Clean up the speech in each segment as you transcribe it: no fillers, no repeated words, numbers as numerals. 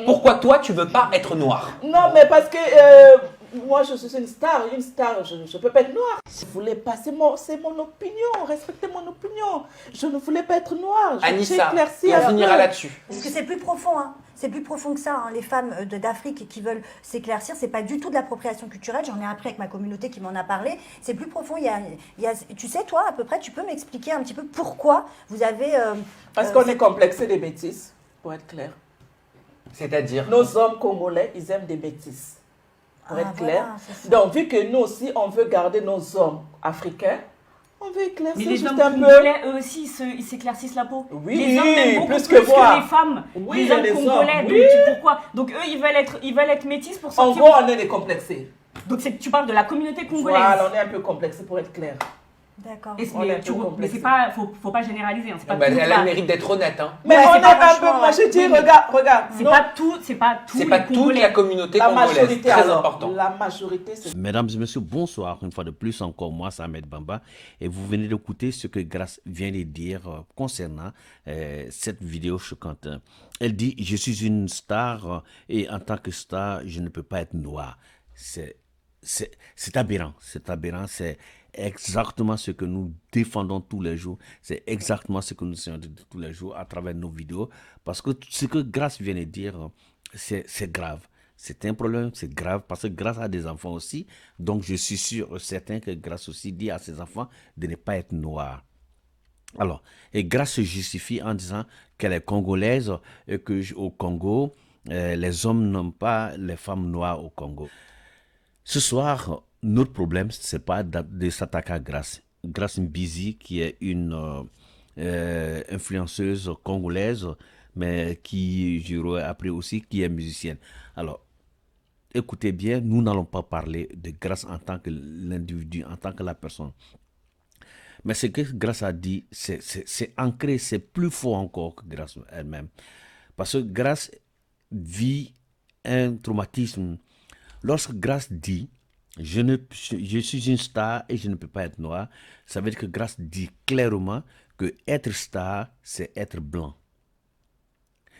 Pourquoi toi, tu veux pas être noir? Non, mais parce que moi, je suis une star. Une star, je ne peux pas être noire. Je voulais pas, c'est mon opinion. Respectez mon opinion. Je ne voulais pas être noire. J'ai Anissa, éclairci et on un finira peu. là-dessus. Parce que c'est plus profond, hein. C'est plus profond que ça, hein. Les femmes d'Afrique qui veulent s'éclaircir, c'est pas du tout de l'appropriation culturelle. J'en ai appris avec ma communauté qui m'en a parlé. C'est plus profond. Tu sais, toi, à peu près, tu peux m'expliquer un petit peu pourquoi vous avez. Parce qu'on est complexé des métis, pour être clair. C'est-à-dire? Nos hommes congolais, ils aiment des métis, pour être clair. Voilà, c'est ça. Donc, vu que nous aussi, on veut garder nos hommes africains, on veut éclaircir Mais les juste hommes un peu. congolais, eux aussi, ils s'éclaircissent la peau. Oui, les hommes même beaucoup plus plus que moi. les femmes. Oui, les hommes les congolais, hommes, donc oui. pourquoi? Donc eux, ils veulent être métis pour En sortir. gros, on est décomplexés. Donc tu parles de la communauté congolaise. Voilà, on est un peu complexés, pour être clair. D'accord. On est un peu Mais complexé. c'est pas, faut pas généraliser. Hein, c'est pas Bah, tout, elle a pas- le mérite d'être honnête. Hein. Mais Ouais, on c'est est pas un mon peu, choix, moi ouais. je dis, Oui, mais regarde. C'est non, pas tout, c'est pas tout. C'est les pas toute Congolais. la communauté la congolaise. majorité, Très alors, important. la majorité, c'est... Mesdames et messieurs, bonsoir. Une fois de plus, encore moi, c'est Ahmed Bamba. Et vous venez d'écouter ce que Grace vient de dire concernant cette vidéo choquante. Elle dit, je suis une star et en tant que star, je ne peux pas être noir. C'est aberrant. C'est aberrant. C'est exactement ce que nous défendons tous les jours. C'est exactement ce que nous essayons de dire tous les jours à travers nos vidéos. Parce que ce que Grace vient de dire, c'est grave. C'est un problème, c'est grave, parce que Grace a des enfants aussi. Donc, je suis sûr, certain que Grace aussi dit à ses enfants de ne pas être noir. Alors, et Grace se justifie en disant qu'elle est congolaise et qu'au Congo, les hommes n'ont pas les femmes noires au Congo. Ce soir, notre problème, ce n'est pas de s'attaquer à Grace. Grace Mbizi, qui est une influenceuse congolaise, mais qui, j'aurais appris aussi, qui est musicienne. Alors, écoutez bien, nous n'allons pas parler de Grace en tant que l'individu, en tant que la personne. Mais ce que Grace a dit, c'est ancré, c'est plus fort encore que Grace elle-même. Parce que Grace vit un traumatisme. Lorsque Grace dit, je suis une star et je ne peux pas être noir, ça veut dire que Grace dit clairement que être star, c'est être blanc.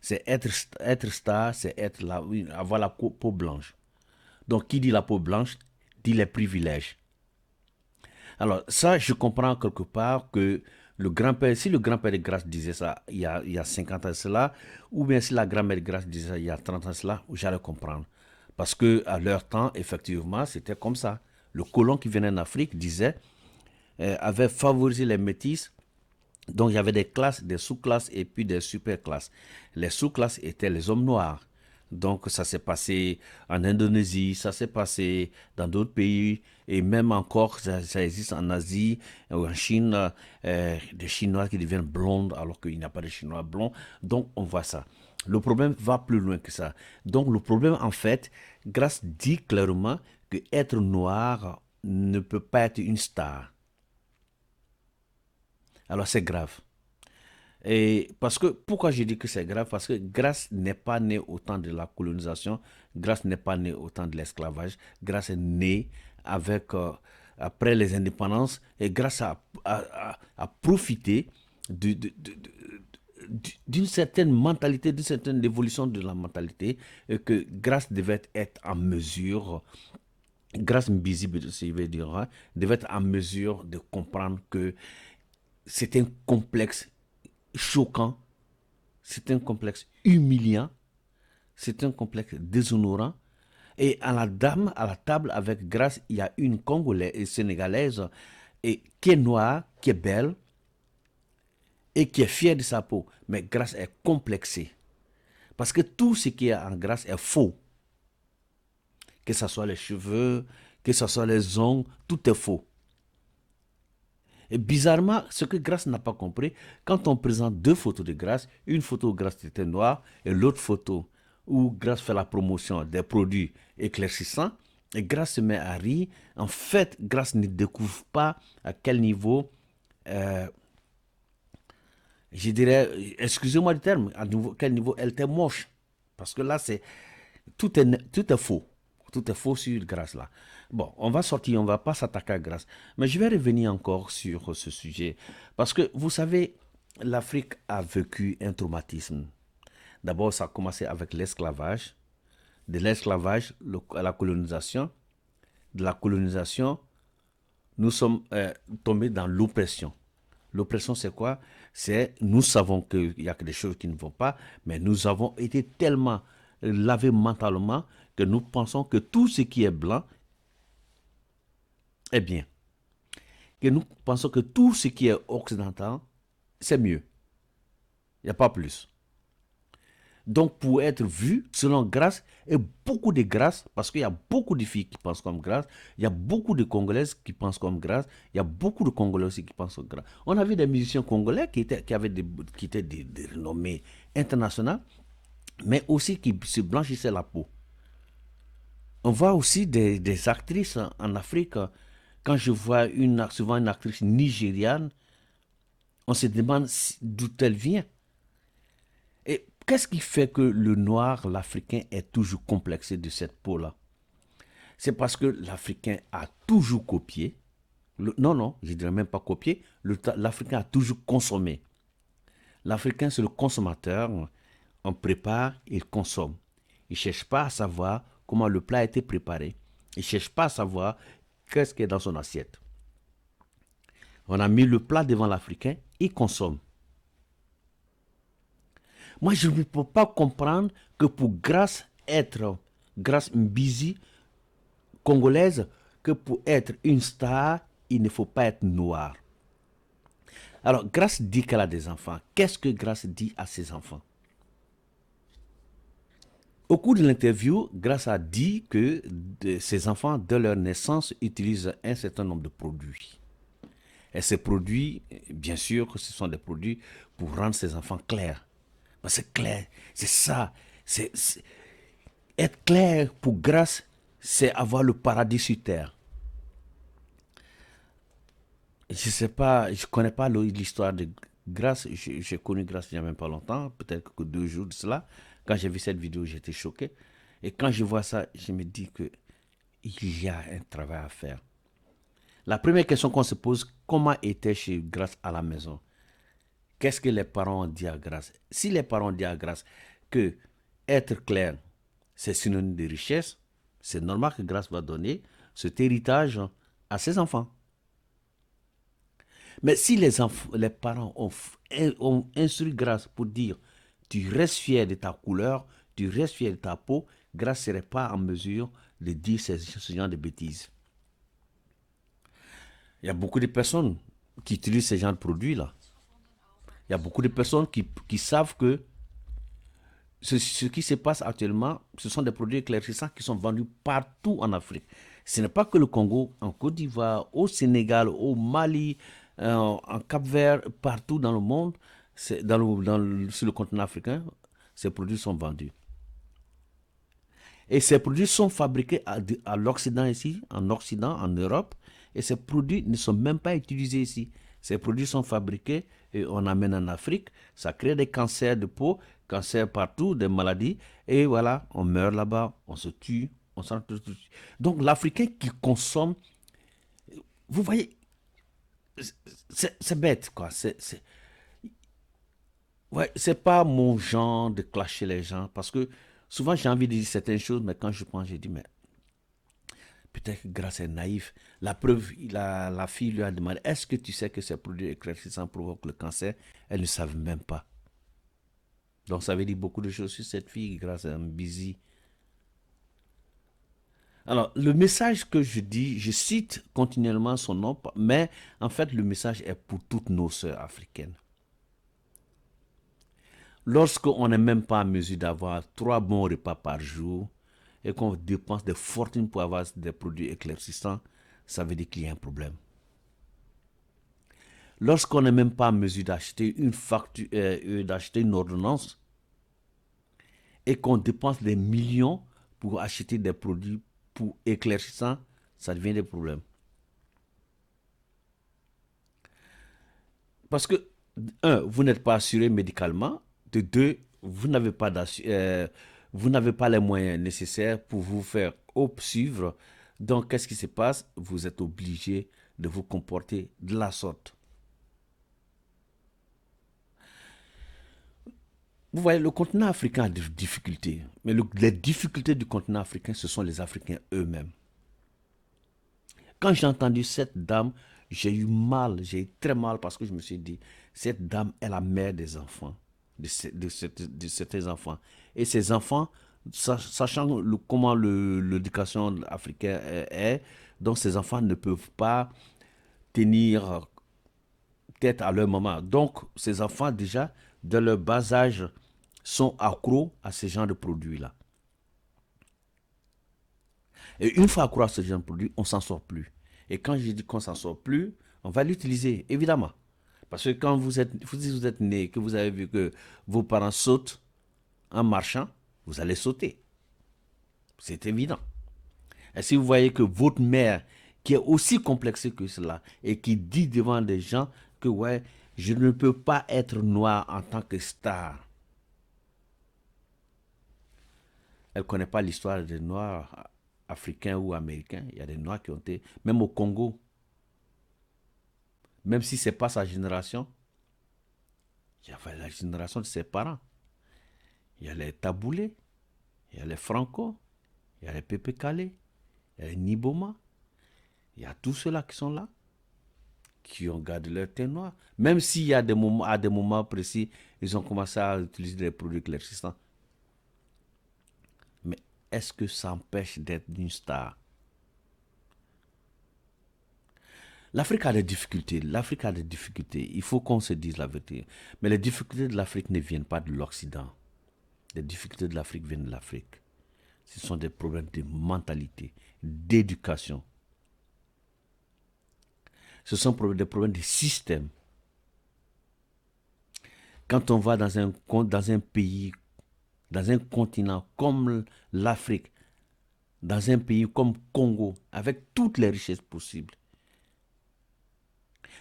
C'est être star, c'est avoir la peau blanche. Donc, qui dit la peau blanche, dit les privilèges. Alors, ça, je comprends quelque part que le grand-père, si le grand-père de Grace disait ça il y a 50 ans de cela, ou bien si la grand-mère de Grace disait ça il y a 30 ans de cela, j'allais comprendre. Parce qu'à leur temps, effectivement, c'était comme ça. Le colon qui venait d'Afrique disait, avait favorisé les métis. Donc, il y avait des classes, des sous-classes et puis des super-classes. Les sous-classes étaient les hommes noirs. Donc, ça s'est passé en Indonésie, ça s'est passé dans d'autres pays, et même encore, ça existe en Asie ou en Chine, des Chinois qui deviennent blondes alors qu'il n'y a pas de Chinois blonds. Donc, on voit ça. Le problème va plus loin que ça. Donc, le problème, en fait, Grace dit clairement que être noir ne peut pas être une star. Alors, c'est grave. Et parce que, pourquoi je dis que c'est grave? Parce que Grace n'est pas née au temps de la colonisation, Grace n'est pas née au temps de l'esclavage, Grace est née avec, après les indépendances, et Grace a profité d'une certaine mentalité, d'une certaine évolution de la mentalité, et que Grace devait être en mesure, Grace Mbizi, je vais dire, hein, devait être en mesure de comprendre que c'est un complexe choquant, c'est un complexe humiliant, c'est un complexe déshonorant. Et à la table avec Grace, il y a une Congolaise et Sénégalaise et qui est noire, qui est belle et qui est fière de sa peau. Mais Grace est complexée. Parce que tout ce qui est en Grace est faux. Que ce soit les cheveux, que ce soit les ongles, tout est faux. Et bizarrement, ce que Grace n'a pas compris, quand on présente deux photos de Grace, une photo où Grace était noire et l'autre photo où Grace fait la promotion des produits éclaircissants, et Grace se met à rire. En fait, Grace ne découvre pas à quel niveau, je dirais, excusez-moi du terme, à quel niveau elle était moche. Parce que là, tout est faux. Tout est faux sur Grace là. Bon, on va sortir, on ne va pas s'attaquer à Grace. Mais je vais revenir encore sur ce sujet. Parce que, vous savez, l'Afrique a vécu un traumatisme. D'abord, ça a commencé avec l'esclavage. De l'esclavage à la colonisation. De la colonisation, nous sommes tombés dans l'oppression. L'oppression, c'est quoi? C'est, nous savons qu'il y a des choses qui ne vont pas, mais nous avons été tellement lavés mentalement que nous pensons que tout ce qui est blanc est bien. Que nous pensons que tout ce qui est occidental, c'est mieux. Il n'y a pas plus. Donc, pour être vu, selon Grace, et beaucoup de Grace, parce qu'il y a beaucoup de filles qui pensent comme Grace, il y a beaucoup de Congolaises qui pensent comme Grace, il y a beaucoup de Congolais aussi qui pensent comme Grace. On avait des musiciens congolais qui étaient des renommées internationales, mais aussi qui se blanchissaient la peau. On voit aussi des actrices en Afrique. Quand je vois souvent une actrice nigériane, on se demande d'où elle vient. Et qu'est-ce qui fait que le noir, l'Africain, est toujours complexé de cette peau-là? C'est parce que l'Africain a toujours copié. Non, je ne dirais même pas copié. L'Africain a toujours consommé. L'Africain, c'est le consommateur. On prépare, il consomme. Il ne cherche pas à savoir comment le plat a été préparé. Il ne cherche pas à savoir qu'est-ce qui est dans son assiette. On a mis le plat devant l'Africain, il consomme. Moi, je ne peux pas comprendre que pour Grace Mbisi, congolaise, que pour être une star, il ne faut pas être noir. Alors, Grace dit qu'elle a des enfants. Qu'est-ce que Grace dit à ses enfants? Au cours de l'interview, Grace a dit que ses enfants, dès leur naissance, utilisent un certain nombre de produits. Et ces produits, bien sûr, ce sont des produits pour rendre ses enfants clairs. C'est clair, c'est ça. Être clair pour Grace, c'est avoir le paradis sur terre. Je ne sais pas, je ne connais pas l'histoire de Grace. J'ai connu Grace il n'y a même pas longtemps, peut-être que 2 jours de cela. Quand j'ai vu cette vidéo, j'étais choqué. Et quand je vois ça, je me dis qu'il y a un travail à faire. La première question qu'on se pose, comment était chez Grace à la maison? Qu'est-ce que les parents ont dit à Grace? Si les parents ont dit à Grace que être clair, c'est synonyme de richesse, c'est normal que Grace va donner cet héritage à ses enfants. Mais si les parents ont instruit Grace pour dire tu restes fier de ta couleur, tu restes fier de ta peau, Grace ne serait pas en mesure de dire ce genre de bêtises. Il y a beaucoup de personnes qui utilisent ce genre de produits-là. Il y a beaucoup de personnes qui savent que ce qui se passe actuellement, ce sont des produits éclaircissants qui sont vendus partout en Afrique. Ce n'est pas que le Congo, en Côte d'Ivoire, au Sénégal, au Mali, en Cap-Vert, partout dans le monde, sur le continent africain, ces produits sont vendus. Et ces produits sont fabriqués à l'Occident ici, en Occident, en Europe, et ces produits ne sont même pas utilisés ici. Ces produits sont fabriqués et on amène en Afrique. Ça crée des cancers de peau, cancers partout, des maladies. Et voilà, on meurt là-bas, on se tue, on s'en tue. Donc l'Africain qui consomme, vous voyez, c'est bête, quoi. Ouais, c'est pas mon genre de clasher les gens parce que souvent j'ai envie de dire certaines choses, mais quand je pense, je dis, mais peut-être que Grace est naïf. La preuve, la fille lui a demandé, est-ce que tu sais que ces produits éclaircissants provoquent le cancer? Elle ne savait même pas. Donc ça veut dire beaucoup de choses sur cette fille, Grace Mbisi. Alors, le message que je dis, je cite continuellement son nom, mais en fait, le message est pour toutes nos sœurs africaines. Lorsqu'on n'est même pas en mesure d'avoir 3 bons repas par jour, et qu'on dépense des fortunes pour avoir des produits éclaircissants, ça veut dire qu'il y a un problème. Lorsqu'on n'est même pas en mesure d'acheter d'acheter une ordonnance et qu'on dépense des millions pour acheter des produits pour éclaircissants, ça devient des problèmes. Parce que, 1, vous n'êtes pas assuré médicalement, de 2, vous n'avez pas les moyens nécessaires pour vous faire suivre. Donc, qu'est-ce qui se passe? Vous êtes obligé de vous comporter de la sorte. Vous voyez, le continent africain a des difficultés. Mais les difficultés du continent africain, ce sont les Africains eux-mêmes. Quand j'ai entendu cette dame, j'ai eu mal, j'ai eu très mal parce que je me suis dit, cette dame est la mère des enfants, de certains enfants. Et ces enfants, sachant comment l'éducation africaine est, donc ces enfants ne peuvent pas tenir tête à leur maman. Donc ces enfants déjà, de leur bas âge, sont accros à ce genre de produits-là. Et une fois accro à ce genre de produit, on ne s'en sort plus. Et quand je dis qu'on ne s'en sort plus, on va l'utiliser, évidemment. Parce que quand vous êtes né, que vous avez vu que vos parents sautent en marchant, vous allez sauter. C'est évident. Et si vous voyez que votre mère, qui est aussi complexée que cela, et qui dit devant des gens que ouais, je ne peux pas être noir en tant que star. Elle ne connaît pas l'histoire des noirs africains ou américains. Il y a des noirs qui ont été, même au Congo, même si ce n'est pas sa génération, il y avait la génération de ses parents. Il y a les Taboulés, il y a les Franco, il y a les Pépé Calé, il y a les Niboma, il y a tous ceux-là qui sont là, qui ont gardé leur teint noir. Même s'il y a des moments, à des moments précis, ils ont commencé à utiliser des produits éclaircissants. Mais est-ce que ça empêche d'être une star? L'Afrique a des difficultés. L'Afrique a des difficultés. Il faut qu'on se dise la vérité. Mais les difficultés de l'Afrique ne viennent pas de l'Occident. Les difficultés de l'Afrique viennent de l'Afrique. Ce sont des problèmes de mentalité, d'éducation. Ce sont des problèmes de système. Quand on va dans un pays, dans un continent comme l'Afrique, dans un pays comme Congo, avec toutes les richesses possibles,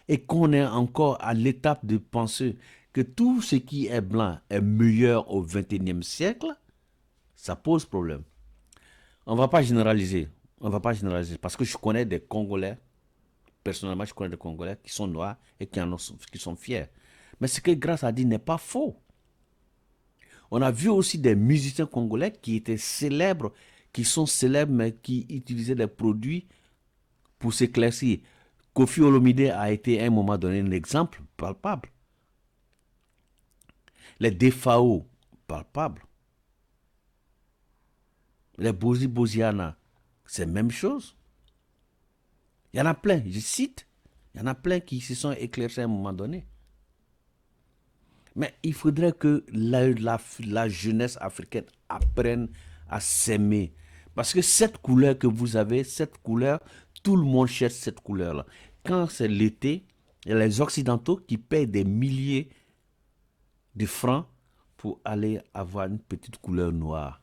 et qu'on est encore à l'étape de penser que tout ce qui est blanc est meilleur au XXIe siècle, ça pose problème. On ne va pas généraliser. On ne va pas généraliser parce que je connais des Congolais, personnellement je connais des Congolais qui sont noirs et qui sont fiers. Mais ce que Grace a dit n'est pas faux. On a vu aussi des musiciens congolais qui étaient célèbres, qui sont célèbres mais qui utilisaient des produits pour s'éclaircir. Kofi Olomide a été à un moment donné un exemple palpable. Les Defao, palpables. Les Bozi Boziana, c'est la même chose. Il y en a plein, je cite, il y en a plein qui se sont éclaircis à un moment donné. Mais il faudrait que la jeunesse africaine apprenne à s'aimer. Parce que cette couleur que vous avez, cette couleur, tout le monde cherche cette couleur-là. Quand c'est l'été, il y a les Occidentaux qui payent des milliers de francs pour aller avoir une petite couleur noire.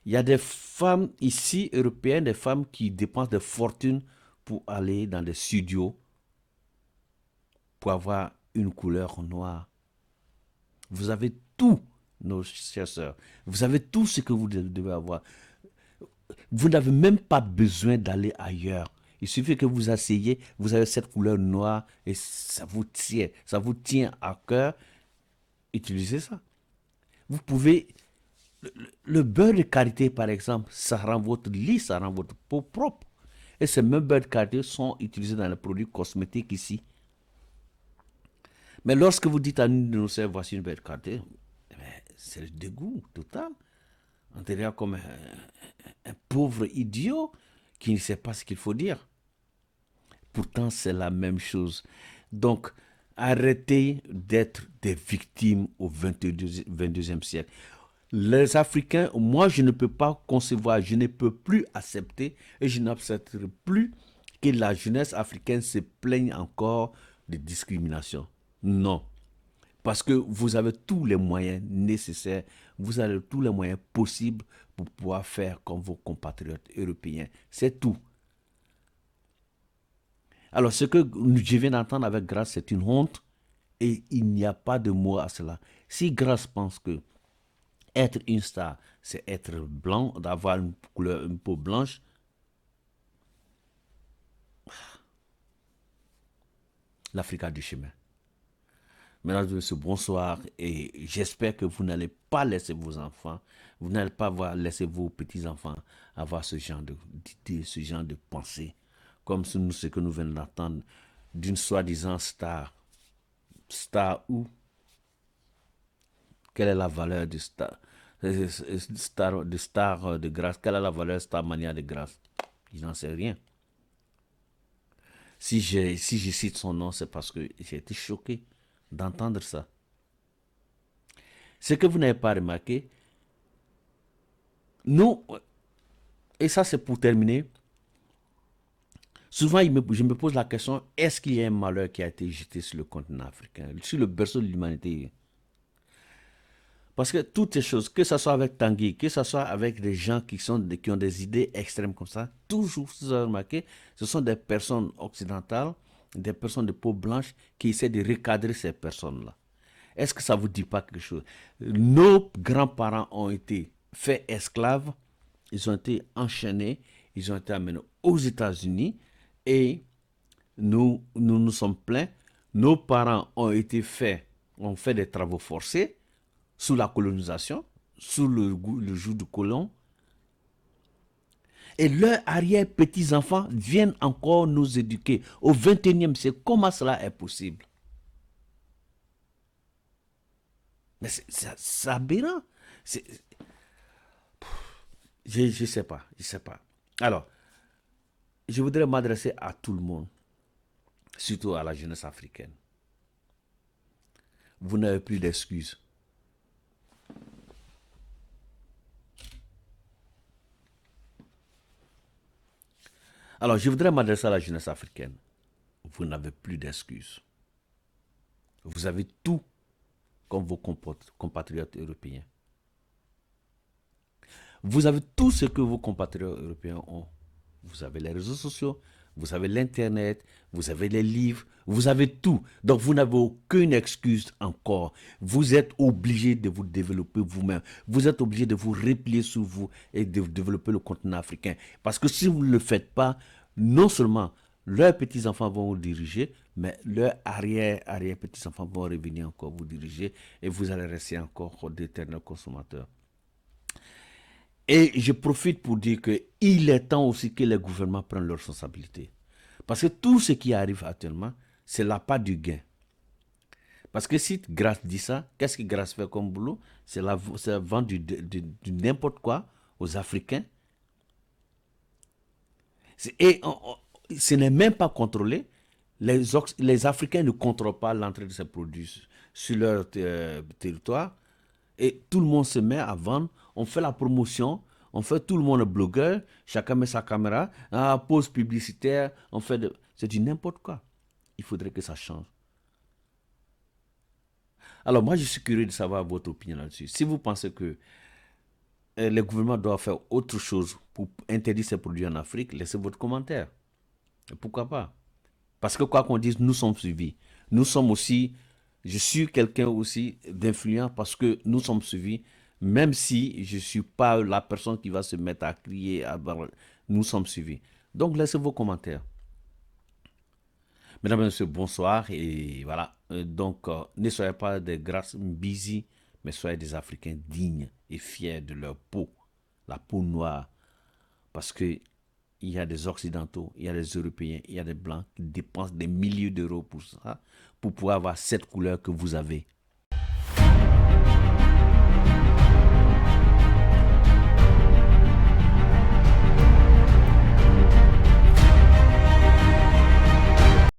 Il y a des femmes ici, européennes, des femmes qui dépensent des fortunes pour aller dans des studios pour avoir une couleur noire. Vous avez tout, nos chers sœurs. Vous avez tout ce que vous devez avoir. Vous n'avez même pas besoin d'aller ailleurs. Il suffit que vous asseyez, vous avez cette couleur noire et ça vous tient à cœur. Utilisez ça. Vous pouvez... Le beurre de karité, par exemple, ça rend votre lit, ça rend votre peau propre. Et ces mêmes beurres de karité sont utilisés dans les produits cosmétiques ici. Mais lorsque vous dites à nous de nous faire voici une beurre de karité, c'est le dégoût total. On devient comme un pauvre idiot qui ne sait pas ce qu'il faut dire. Pourtant, c'est la même chose. Donc, arrêtez d'être des victimes au 22e siècle. Les Africains, moi, je ne peux pas concevoir, je ne peux plus accepter et je n'accepterai plus que la jeunesse africaine se plaigne encore de discrimination. Non. Parce que vous avez tous les moyens nécessaires, vous avez tous les moyens possibles pour pouvoir faire comme vos compatriotes européens. C'est tout. Alors, ce que je viens d'entendre avec Grace, c'est une honte et il n'y a pas de mot à cela. Si Grace pense que être une star, c'est être blanc, d'avoir une peau blanche, l'Afrique a du chemin. Mesdames et messieurs, bonsoir et j'espère que vous n'allez pas laisser vos enfants, vous n'allez pas laisser vos petits-enfants avoir ce genre d'idées, ce genre de pensée, comme ce que nous venons d'entendre d'une soi-disant star. Star où? Quelle est la valeur de star? Star de grâce. Quelle est la valeur Starmania de grâce? Je n'en sais rien. Si je cite son nom, c'est parce que j'ai été choqué d'entendre ça. Ce que vous n'avez pas remarqué, nous, et ça c'est pour terminer, souvent je me pose la question, est-ce qu'il y a un malheur qui a été jeté sur le continent africain, sur le berceau de l'humanité? Parce que toutes ces choses, que ce soit avec Tanguy, que ce soit avec des gens qui ont des idées extrêmes comme ça, toujours, vous avez remarqué, ce sont des personnes occidentales, des personnes de peau blanche qui essaient de recadrer ces personnes-là. Est-ce que ça ne vous dit pas quelque chose? Nos grands-parents ont été faits esclaves, ils ont été enchaînés, ils ont été amenés aux États-Unis et nous sommes pleins. Nos parents ont fait des travaux forcés sous la colonisation, sous le joug du colon. Et leurs arrière-petits-enfants viennent encore nous éduquer. Au XXIe siècle, comment cela est possible? Mais c'est aberrant. Je sais pas. Alors, je voudrais m'adresser à tout le monde, surtout à la jeunesse africaine. Vous n'avez plus d'excuses. Alors, je voudrais m'adresser à la jeunesse africaine. Vous n'avez plus d'excuses. Vous avez tout comme vos compatriotes européens. Vous avez tout ce que vos compatriotes européens ont. Vous avez les réseaux sociaux, vous avez l'Internet, vous avez les livres, vous avez tout. Donc, vous n'avez aucune excuse encore. Vous êtes obligé de vous développer vous-même. Vous êtes obligé de vous replier sur vous et de développer le continent africain. Parce que si vous ne le faites pas, non seulement leurs petits-enfants vont vous diriger, mais leurs arrière-petits-enfants vont revenir encore vous diriger et vous allez rester encore d'éternels consommateurs. Et je profite pour dire qu'il est temps aussi que les gouvernements prennent leurs responsabilités. Parce que tout ce qui arrive actuellement, c'est la part du gain. Parce que si Grasse dit ça, qu'est-ce que Grasse fait comme boulot? C'est la vente du n'importe quoi aux Africains. Et ce n'est même pas contrôlé. Les Africains ne contrôlent pas l'entrée de ces produits sur leur territoire. Et tout le monde se met à vendre. On fait la promotion. On fait tout le monde blogueur. Chacun met sa caméra. Pause publicitaire. C'est du n'importe quoi. Il faudrait que ça change. Alors moi, je suis curieux de savoir votre opinion là-dessus. Si vous pensez que les gouvernements doivent faire autre chose pour interdire ces produits en Afrique, laissez votre commentaire. Pourquoi pas? Parce que quoi qu'on dise, nous sommes suivis. Nous sommes aussi, je suis quelqu'un aussi d'influent parce que nous sommes suivis, même si je ne suis pas la personne qui va se mettre à crier, nous sommes suivis. Donc laissez vos commentaires. Mesdames et messieurs, bonsoir et voilà. Donc ne soyez pas des grasses busy, mais soyez des Africains dignes et fiers de leur peau, la peau noire. Parce que il y a des Occidentaux, il y a des Européens, il y a des Blancs qui dépensent des milliers d'euros pour ça, pour pouvoir avoir cette couleur que vous avez.